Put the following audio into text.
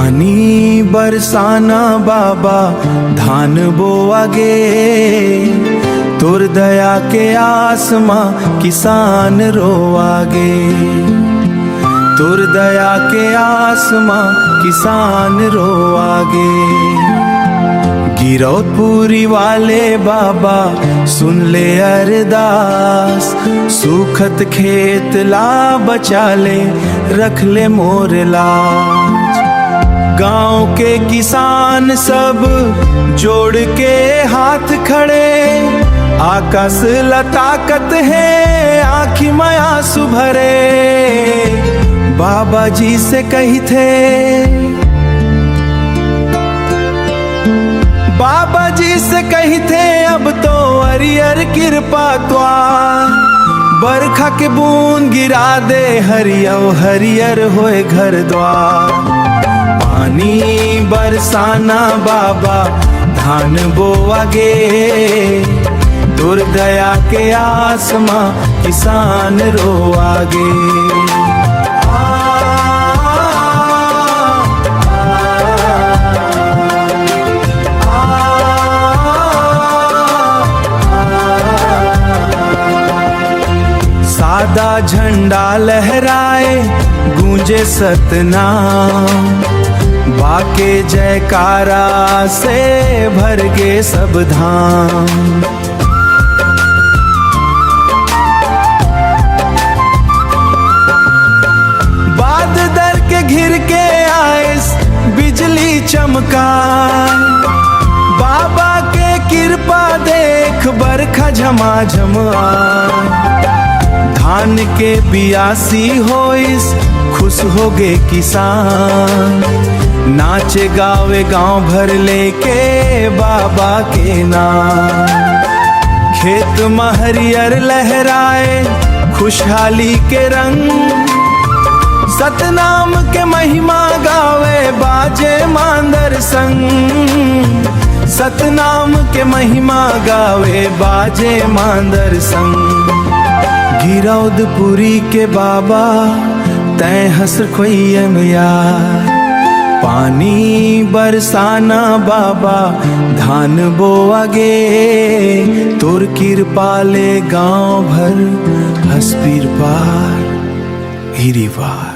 पानी बरसाना बाबा धान बोआगे, तुर दया के आसमां किसान रोआगे। तुर दया के आसमां किसान रोआगे। गिरौदपुरी वाले बाबा सुन ले अरदास, सूखत खेत ला बचा ले रख ले मोर लाज। गांव के किसान सब जोड़ के हाथ खड़े, आकाश ला ताकत है आँखी में आंसू भरे। बाबा जी से कही थे, बाबा जी से कही थे अब तो हरियर कृपा त्वार। बरखा के बूंद गिरा दे हरियो हरियर होए घर द्वार। पानी बरसाना बाबा धान बोआगे, तुर दया के आसमां किसान रोआगे। सादा झंडा लहराए गूंजे सतनाम, बाके जयकारा से भर के सब धाम। बाद दर के घिर के आए बिजली चमकाए, बाबा के कृपा देख बरखा झमाझम आए। धान के बियासी होइस खुश हो गे किसान, नाचे गावे गांव भर लेके बाबा के नाम। खेत में हरियर लहराए खुशहाली के रंग, सतनाम के महिमा गावे बाजे मांदर संग। सतनाम के महिमा गावे बाजे मांदर संग। गिरौदपुरी के बाबा तैं हंस खोइयन यार। पानी बरसाना बाबा धान बोआगे, तोर कृपा ले गांव भर हंस पीर पार हिरीवार।